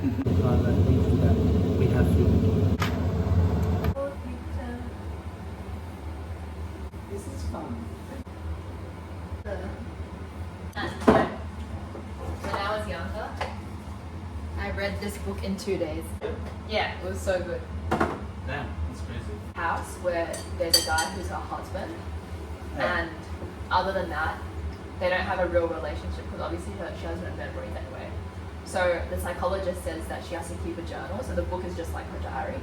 Rather thinking that we have food. This is fun. When I was younger, I read this book in 2 days. Yeah, it was so good. Damn, that's crazy. House where there's a guy who's her husband, and other than that, they don't have a real relationship because obviously she has no memories anyway. So the psychologist says that she has to keep a journal, so the book is just like her diary.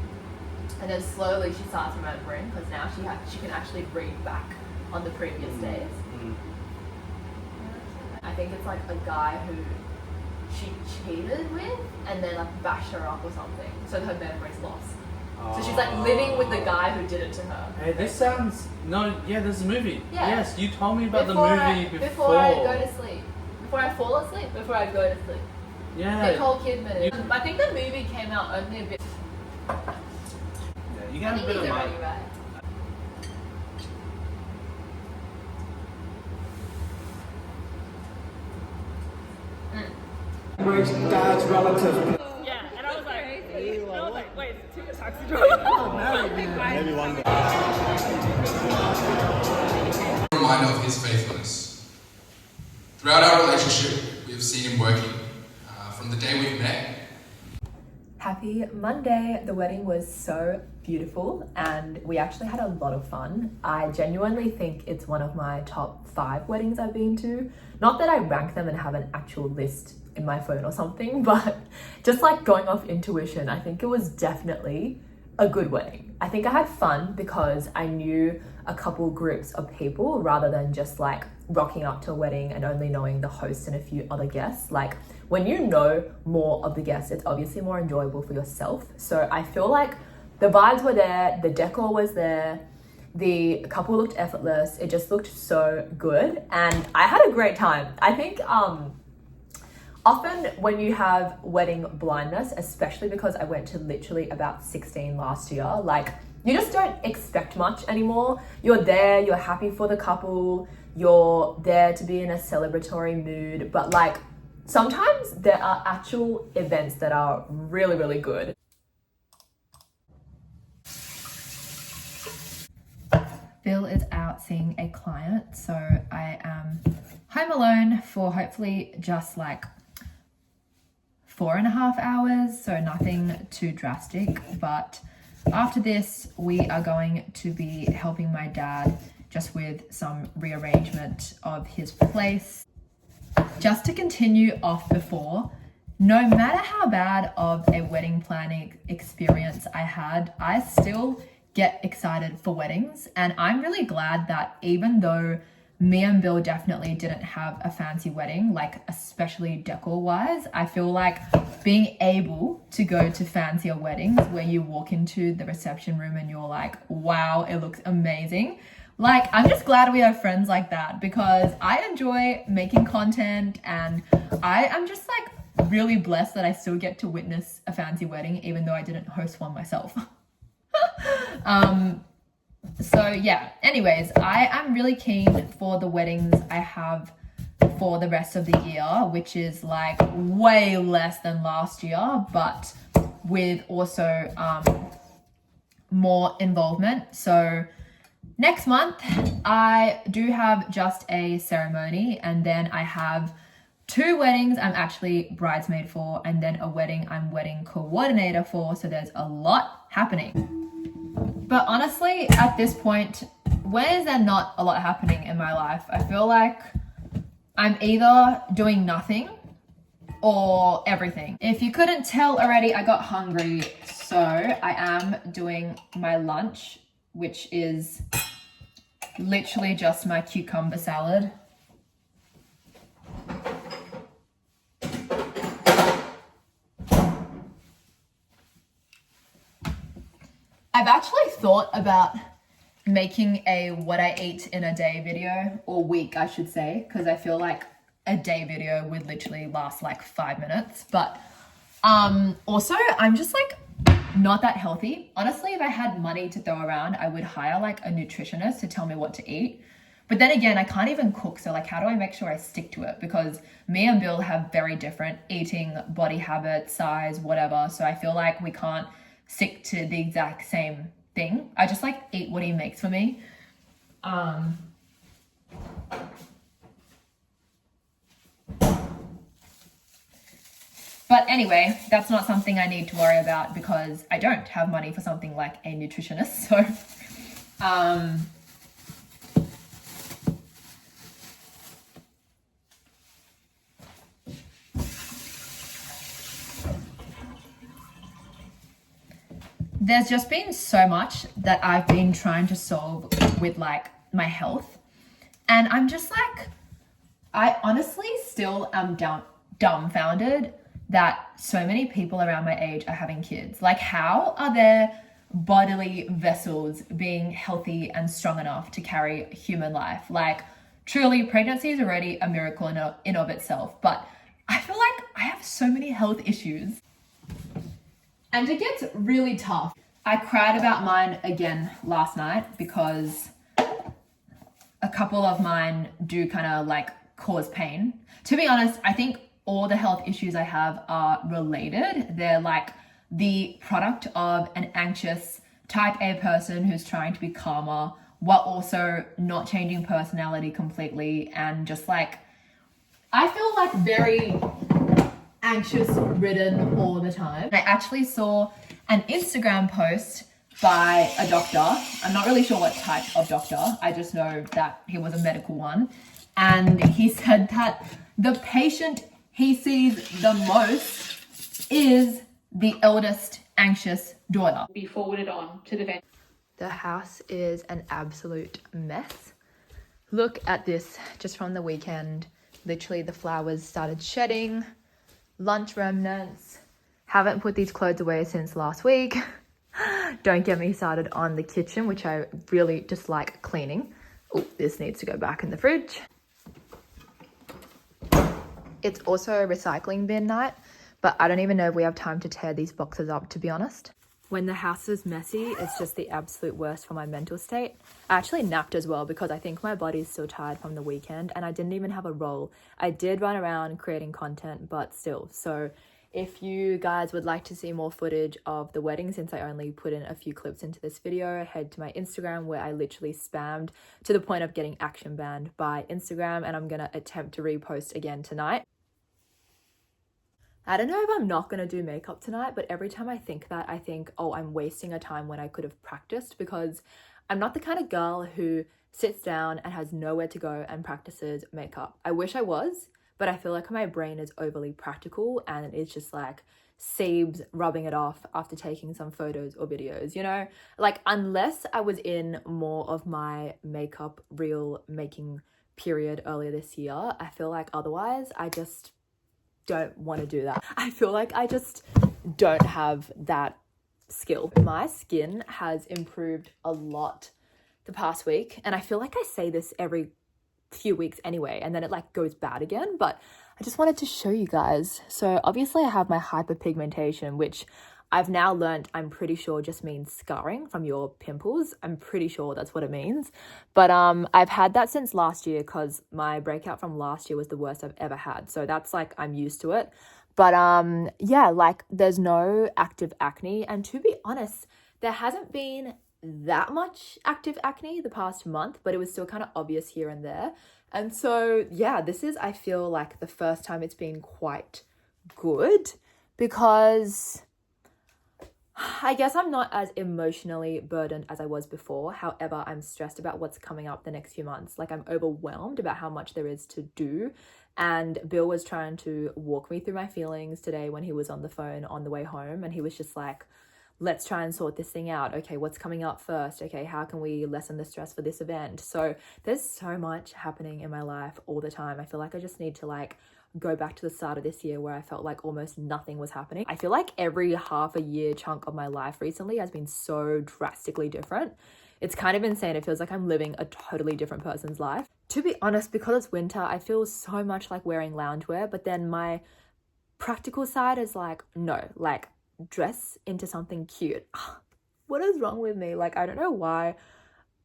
And then slowly she starts remembering because now she can actually read back on the previous days. I think it's like a guy who she cheated with and then like bashed her up or something, so her memory's lost. So she's like living with the guy who did it to her. Hey, this sounds... No, yeah, there's a movie. Yeah. Yes, you told me about the movie before. Before I go to sleep. Before I fall asleep. Before I go to sleep. Yeah. Nicole Kidman. I think the movie came out only a bit... Yeah, you got a bit of already money. right. Rich dad's relative. Yeah, and I was like, wait, it's a taxi driver. Maybe one day. Reminder of his faithfulness. Throughout our relationship, we have seen him working. From the day we've met. Happy Monday! The wedding was so beautiful and we actually had a lot of fun. I genuinely think it's one of my top 5 weddings I've been to. Not that I rank them and have an actual list in my phone or something, but just like going off intuition, I think it was definitely a good wedding. I think I had fun because I knew a couple groups of people rather than just like rocking up to a wedding and only knowing the host and a few other guests. Like when you know more of the guests, it's obviously more enjoyable for yourself. So I feel like the vibes were there, the decor was there, the couple looked effortless, it just looked so good and I had a great time. I think often when you have wedding blindness, especially because I went to literally about 16 last year, like you just don't expect much anymore. You're there, you're happy for the couple, you're there to be in a celebratory mood, but like sometimes there are actual events that are really, really good. Bill is out seeing a client, so I am home alone for hopefully just like 4.5 hours, so nothing too drastic. But after this, we are going to be helping my dad just with some rearrangement of his place. Just to continue off before, no matter how bad of a wedding planning experience I had, I still get excited for weddings. And I'm really glad that even though me and Bill definitely didn't have a fancy wedding, like especially decor wise, I feel like being able to go to fancier weddings where you walk into the reception room and you're like, wow, it looks amazing. Like, I'm just glad we have friends like that because I enjoy making content and I am just like really blessed that I still get to witness a fancy wedding even though I didn't host one myself. So yeah, anyways, I am really keen for the weddings I have for the rest of the year, which is like way less than last year, but with also more involvement. So next month, I do have just a ceremony and then I have 2 weddings I'm actually bridesmaid for and then a wedding I'm wedding coordinator for. So there's a lot happening. But honestly, at this point, when is there not a lot happening in my life? I feel like I'm either doing nothing or everything. If you couldn't tell already, I got hungry. So I am doing my lunch, which is literally just my cucumber salad. I've actually thought about making a what I eat in a day video, or week I should say, because I feel like a day video would literally last like 5 minutes. But also I'm just like not that healthy. Honestly, if I had money to throw around, I would hire like a nutritionist to tell me what to eat. But then again, I can't even cook. So like, how do I make sure I stick to it? Because me and Bill have very different eating, body habits, size, whatever. So I feel like we can't stick to the exact same thing. I just like eat what he makes for me. But anyway, that's not something I need to worry about because I don't have money for something like a nutritionist. So, there's just been so much that I've been trying to solve with like my health. And I'm just like, I honestly still am dumbfounded that so many people around my age are having kids. Like, how are their bodily vessels being healthy and strong enough to carry human life? Like, truly, pregnancy is already a miracle in of itself. But I feel like I have so many health issues. And it gets really tough. I cried about mine again last night because a couple of mine do kind of like cause pain. To be honest, I think all the health issues I have are related. They're like the product of an anxious type A person who's trying to be calmer while also not changing personality completely, and just like, I feel like very anxious ridden all the time. I actually saw an Instagram post by a doctor. I'm not really sure what type of doctor. I just know that he was a medical one. And he said that the patient he sees the most is the eldest anxious daughter. Be forwarded on to the vet. The house is an absolute mess. Look at this, just from the weekend. Literally the flowers started shedding, lunch remnants. Haven't put these clothes away since last week. Don't get me started on the kitchen, which I really dislike cleaning. Oh, this needs to go back in the fridge. It's also a recycling bin night, but I don't even know if we have time to tear these boxes up, to be honest. When the house is messy, it's just the absolute worst for my mental state. I actually napped as well because I think my body's still tired from the weekend, and I didn't even have a role. I did run around creating content, but still. So if you guys would like to see more footage of the wedding, since I only put in a few clips into this video, head to my Instagram where I literally spammed to the point of getting action banned by Instagram, and I'm gonna attempt to repost again tonight. I don't know if I'm not going to do makeup tonight, but every time I think that, I think, oh, I'm wasting a time when I could have practiced, because I'm not the kind of girl who sits down and has nowhere to go and practices makeup. I wish I was, but I feel like my brain is overly practical and it's just like Sebes rubbing it off after taking some photos or videos, you know? Like, unless I was in more of my makeup reel making period earlier this year, I feel like otherwise I just don't want to do that. I feel like I just don't have that skill. My skin has improved a lot the past week, and I feel like I say this every few weeks anyway, and then it like goes bad again, but I just wanted to show you guys. So obviously I have my hyperpigmentation, which I've now learned, I'm pretty sure just means scarring from your pimples. I'm pretty sure that's what it means. But I've had that since last year because my breakout from last year was the worst I've ever had. So that's like, I'm used to it. But yeah, like there's no active acne. And to be honest, there hasn't been that much active acne the past month, but it was still kind of obvious here and there. And so yeah, this is, I feel like the first time it's been quite good, because I guess I'm not as emotionally burdened as I was before. However, I'm stressed about what's coming up the next few months. Like, I'm overwhelmed about how much there is to do. And Bill was trying to walk me through my feelings today when he was on the phone on the way home. And he was just like, let's try and sort this thing out. Okay, what's coming up first? Okay, how can we lessen the stress for this event? So there's so much happening in my life all the time. I feel like I just need to like go back to the start of this year where I felt like almost nothing was happening. I feel like every half a year chunk of my life recently has been so drastically different. It's kind of insane. It feels like I'm living a totally different person's life. To be honest, because it's winter, I feel so much like wearing loungewear, but then my practical side is like, no, like dress into something cute. What is wrong with me? Like, I don't know why.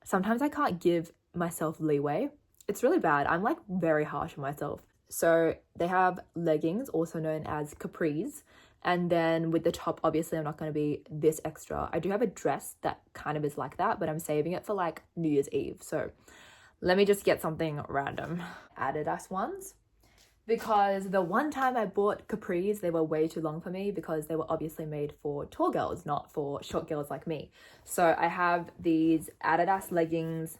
Sometimes I can't give myself leeway. It's really bad. I'm like very harsh on myself. So they have leggings, also known as capris. And then with the top, obviously I'm not going to be this extra. I do have a dress that kind of is like that, but I'm saving it for like New Year's Eve. So let me just get something random. Adidas ones. Because the one time I bought capris, they were way too long for me because they were obviously made for tall girls, not for short girls like me. So I have these Adidas leggings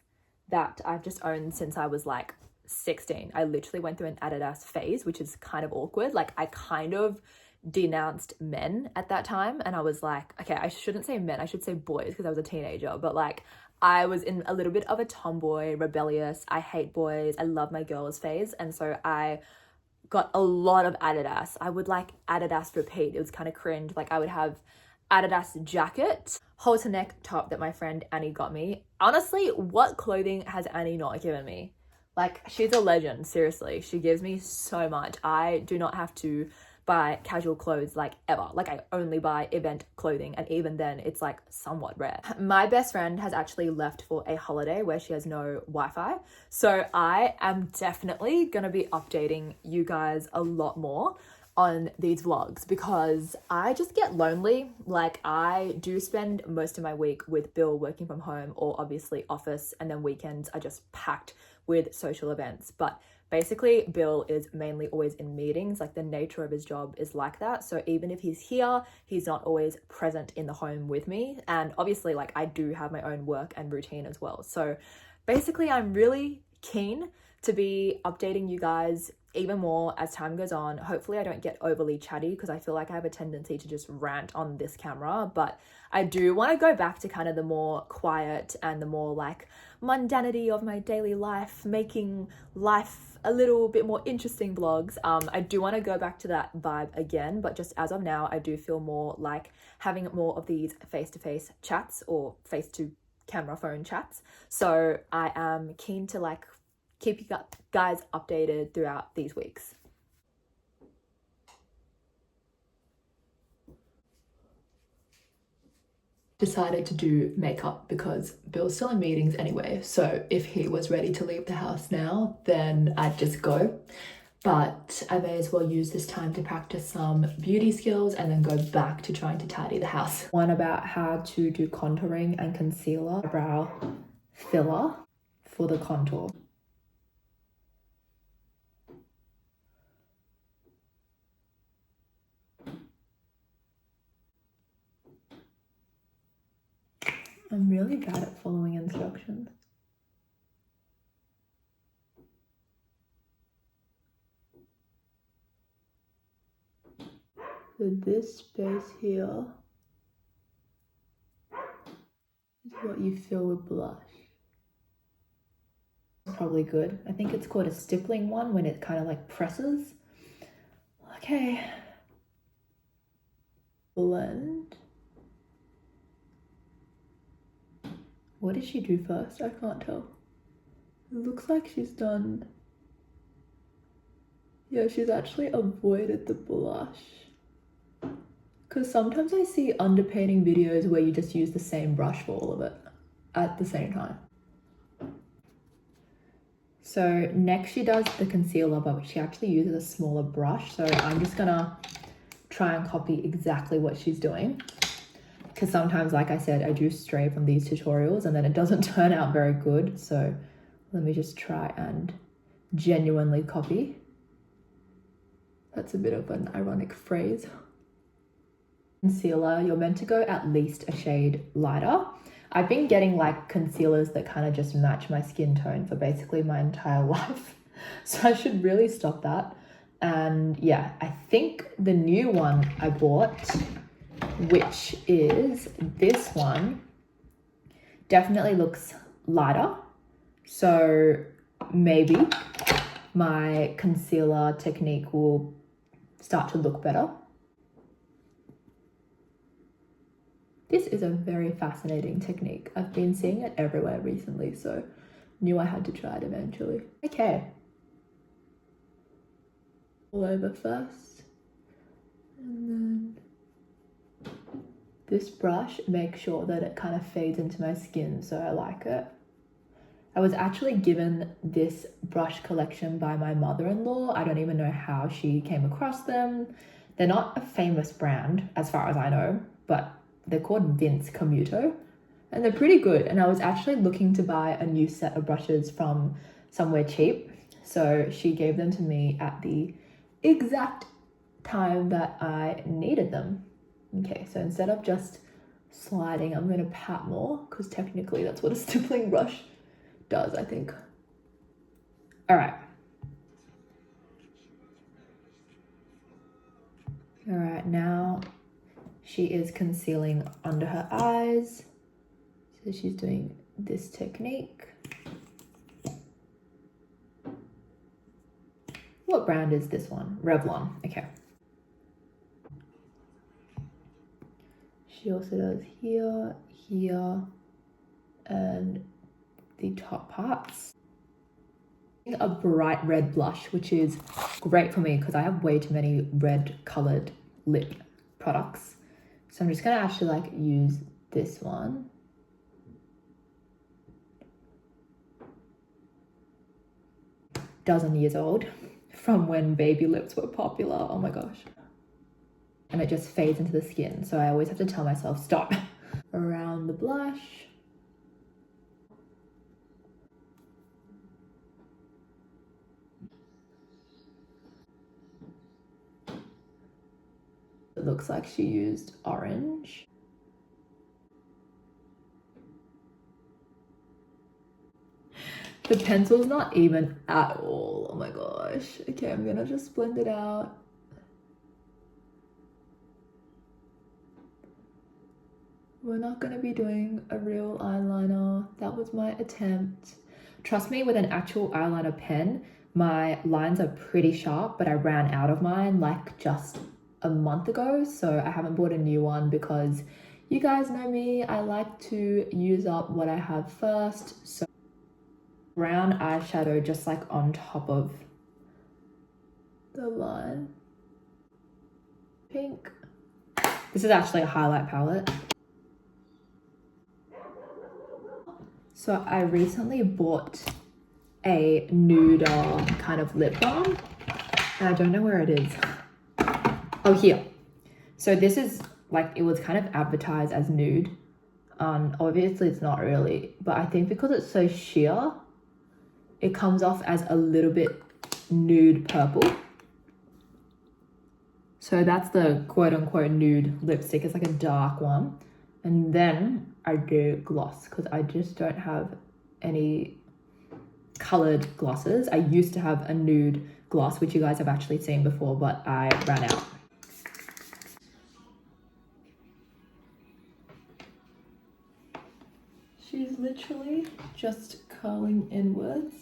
that I've just owned since I was like 16. I literally went through an Adidas phase, which is kind of awkward. Like I kind of denounced men at that time, and I was like, okay, I shouldn't say men, I should say boys because I was a teenager, but like I was in a little bit of a tomboy, rebellious, I hate boys, I love my girls phase, and so I got a lot of Adidas. I would like Adidas repeat. It was kind of cringe. Like I would have Adidas jacket, halter neck top that my friend Annie got me. Honestly, what clothing has Annie not given me? Like she's a legend, seriously. She gives me so much. I do not have to buy casual clothes like ever. Like I only buy event clothing, and even then it's like somewhat rare. My best friend has actually left for a holiday where she has no Wi-Fi, so I am definitely gonna be updating you guys a lot more on these vlogs because I just get lonely. Like I do spend most of my week with Bill working from home, or obviously office, and then weekends are just packed with social events. But basically, Bill is mainly always in meetings. Like the nature of his job is like that. So even if he's here, he's not always present in the home with me. And obviously, like I do have my own work and routine as well. So basically, I'm really keen to be updating you guys even more as time goes on. Hopefully I don't get overly chatty because I feel like I have a tendency to just rant on this camera, but I do want to go back to kind of the more quiet and the more like mundanity of my daily life, making life a little bit more interesting vlogs. I do want to go back to that vibe again, but just as of now, I do feel more like having more of these face-to-face chats or face-to-camera phone chats. So I am keen to like keep you guys updated throughout these weeks. Decided to do makeup because Bill's still in meetings anyway, so if he was ready to leave the house now, then I'd just go. But I may as well use this time to practice some beauty skills and then go back to trying to tidy the house. One about how to do contouring and concealer, brow filler for the contour. I'm really bad at following instructions. So this space here is what you fill with blush. Probably good. I think it's called a stippling one when it kind of like presses. Okay. Blend. What did she do first? I can't tell. It looks like she's done... Yeah, she's actually avoided the blush. Because sometimes I see underpainting videos where you just use the same brush for all of it at the same time. So next she does the concealer, but she actually uses a smaller brush. So I'm just gonna try and copy exactly what she's doing. Because sometimes, like I said, I do stray from these tutorials and then it doesn't turn out very good. So let me just try and genuinely copy. That's a bit of an ironic phrase. Concealer, you're meant to go at least a shade lighter. I've been getting like concealers that kind of just match my skin tone for basically my entire life. So I should really stop that. And yeah, I think the new one I bought, which is this one, definitely looks lighter. So maybe my concealer technique will start to look better. This is a very fascinating technique. I've been seeing it everywhere recently, so knew I had to try it eventually. Okay. All over first. And then this brush makes sure that it kind of fades into my skin, so I like it. I was actually given this brush collection by my mother-in-law. I don't even know how she came across them. They're not a famous brand as far as I know, but they're called Vince Commuto and they're pretty good. And I was actually looking to buy a new set of brushes from somewhere cheap. So she gave them to me at the exact time that I needed them. Okay, so instead of just sliding, I'm gonna pat more because technically that's what a stippling brush does, I think. All right. All right, now she is concealing under her eyes. So she's doing this technique. What brand is this one? Revlon, okay. She also does here, here, and the top parts. A bright red blush, which is great for me because I have way too many red colored lip products. So I'm just gonna actually like use this one. Dozen years old from when baby lips were popular. Oh my gosh. And it just fades into the skin. So I always have to tell myself, stop. Around the blush. It looks like she used orange. The pencil's not even at all. Oh my gosh. Okay, I'm gonna just blend it out. We're not gonna be doing a real eyeliner. That was my attempt. Trust me, with an actual eyeliner pen, my lines are pretty sharp, but I ran out of mine like just a month ago, so I haven't bought a new one because you guys know me, I like to use up what I have first. So brown eyeshadow just like on top of the line. Pink. This is actually a highlight palette. So I recently bought a nude kind of lip balm and I don't know where it is. Oh, here. So this is like, it was kind of advertised as nude. Obviously it's not really, but I think because it's so sheer, it comes off as a little bit nude purple. So that's the quote unquote nude lipstick. It's like a dark one. And then I do gloss because I just don't have any colored glosses. I used to have a nude gloss, which you guys have actually seen before, but I ran out. She's literally just curling inwards.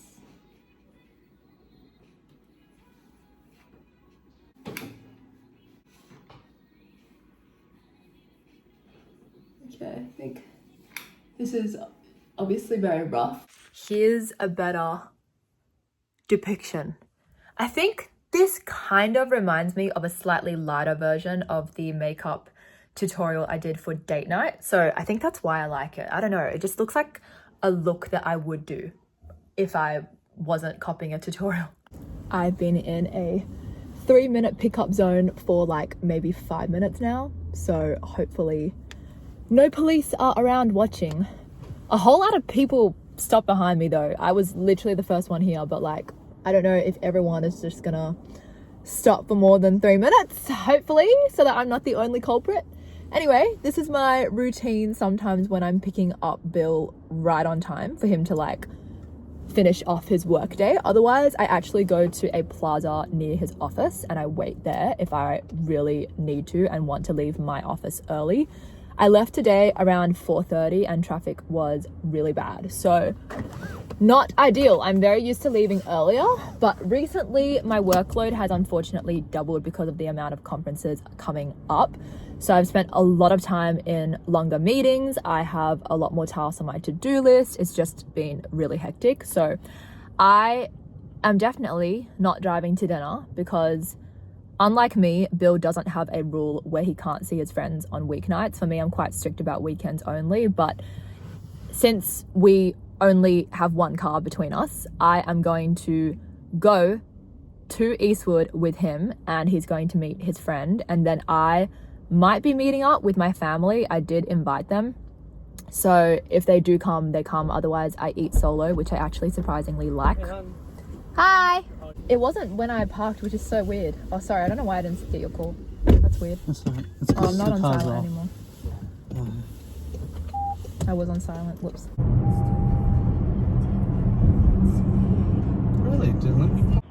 Okay, I think this is obviously very rough. Here's a better depiction. I think this kind of reminds me of a slightly lighter version of the makeup tutorial I did for date night. So I think that's why I like it. I don't know, it just looks like a look that I would do if I wasn't copying a tutorial. I've been in a 3-minute pickup zone for like maybe 5 minutes now. So hopefully no police are around watching. A whole lot of people stopped behind me though. I was literally the first one here, but like, I don't know if everyone is just gonna stop for more than 3 minutes, hopefully, so that I'm not the only culprit. Anyway, this is my routine sometimes when I'm picking up Bill right on time for him to like finish off his work day. Otherwise, I actually go to a plaza near his office and I wait there if I really need to and want to leave my office early. I left today around 4:30 and traffic was really bad. So not ideal. I'm very used to leaving earlier, but recently my workload has unfortunately doubled because of the amount of conferences coming up. So I've spent a lot of time in longer meetings. I have a lot more tasks on my to-do list. It's just been really hectic. So I am definitely not driving to dinner because unlike me, Bill doesn't have a rule where he can't see his friends on weeknights. For me, I'm quite strict about weekends only, but since we only have one car between us. I am going to go to Eastwood with him, and he's going to meet his friend, and then I might be meeting up with my family. I did invite them, so if they do come, they come. Otherwise I eat solo, which I actually surprisingly like. Hi. It wasn't when I parked, which is so weird. Oh, sorry, I don't know why I didn't get your call. That's weird. That's alright. It's Oh, I'm not on silent off. anymore. I was on silent. Whoops. Really, Dylan?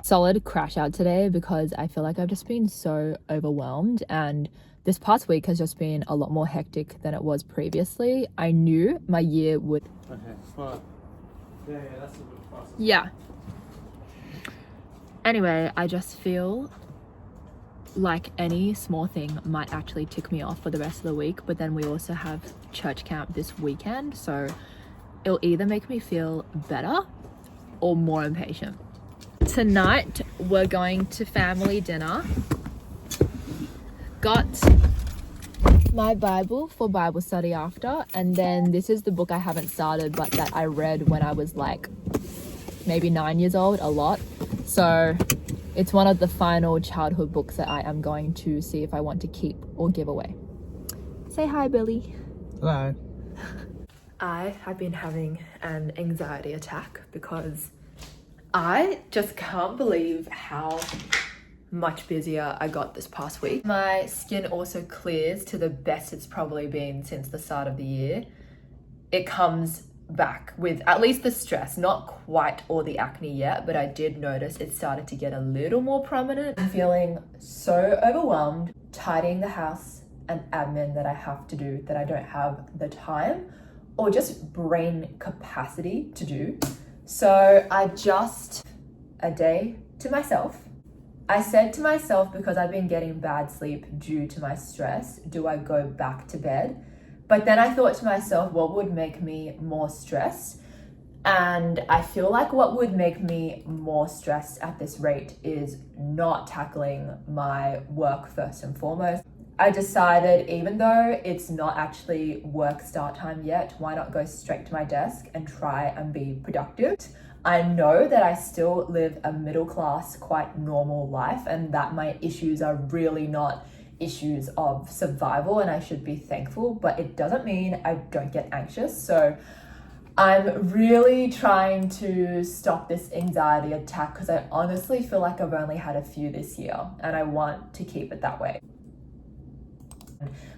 Solid crash out today because I feel like I've just been so overwhelmed, and this past week has just been a lot more hectic than it was previously. I knew my year would... Okay, fine. Yeah, that's a good process. Yeah. Anyway, I just feel like any small thing might actually tick me off for the rest of the week, but then we also have church camp this weekend, so it'll either make me feel better or more impatient. Tonight we're going to family dinner. Got my Bible for Bible study after, and then this is the book I haven't started but that I read when I was like maybe 9 years old, a lot. So it's one of the final childhood books that I am going to see if I want to keep or give away. Say hi, Billy. Hello. I have been having an anxiety attack because I just can't believe how much busier I got this past week. My skin also clears to the best it's probably been since the start of the year. It comes back with at least the stress, not quite all the acne yet, but I did notice it started to get a little more prominent. I'm feeling so overwhelmed tidying the house and admin that I have to do that I don't have the time or just brain capacity to do. So I just, a day to myself. I said to myself, because I've been getting bad sleep due to my stress, do I go back to bed? But then I thought to myself, what would make me more stressed? And I feel like what would make me more stressed at this rate is not tackling my work first and foremost. I decided, even though it's not actually work start time yet, why not go straight to my desk and try and be productive? I know that I still live a middle class, quite normal life, and that my issues are really not issues of survival, and I should be thankful, but it doesn't mean I don't get anxious. So I'm really trying to stop this anxiety attack because I honestly feel like I've only had a few this year and I want to keep it that way.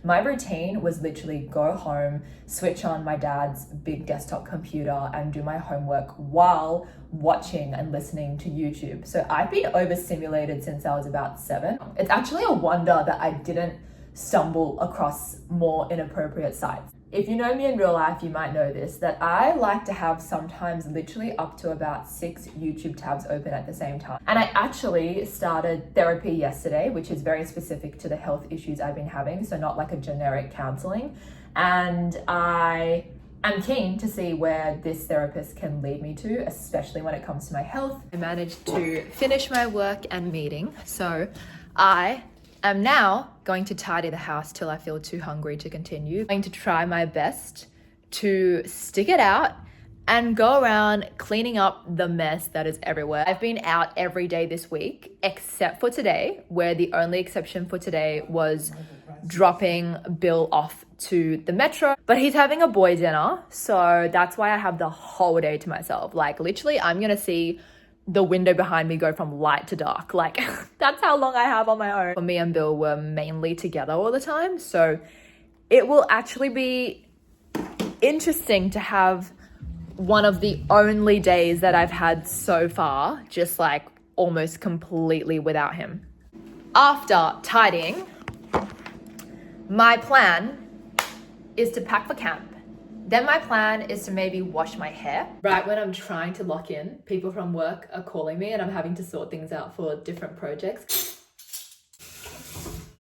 My routine was literally go home, switch on my dad's big desktop computer and do my homework while watching and listening to YouTube. So I've been overstimulated since I was about 7. It's actually a wonder that I didn't stumble across more inappropriate sites. If you know me in real life, you might know this, that I like to have sometimes literally up to about 6 YouTube tabs open at the same time. And I actually started therapy yesterday, which is very specific to the health issues I've been having, so not like a generic counseling. And I am keen to see where this therapist can lead me to, especially when it comes to my health. I managed to finish my work and meeting, so I am now going to tidy the house till I feel too hungry to continue. I'm going to try my best to stick it out and go around cleaning up the mess that is everywhere. I've been out every day this week, except for today, where the only exception for today was dropping Bill off to the metro. But he's having a boy dinner, so that's why I have the whole day to myself. Like literally, I'm gonna see the window behind me go from light to dark. Like that's how long I have on my own. Me and Bill were mainly together all the time, so it will actually be interesting to have one of the only days that I've had so far just like almost completely without him. After tidying, my plan is to pack for camp. Then my plan is to maybe wash my hair. Right when I'm trying to lock in, people from work are calling me and I'm having to sort things out for different projects.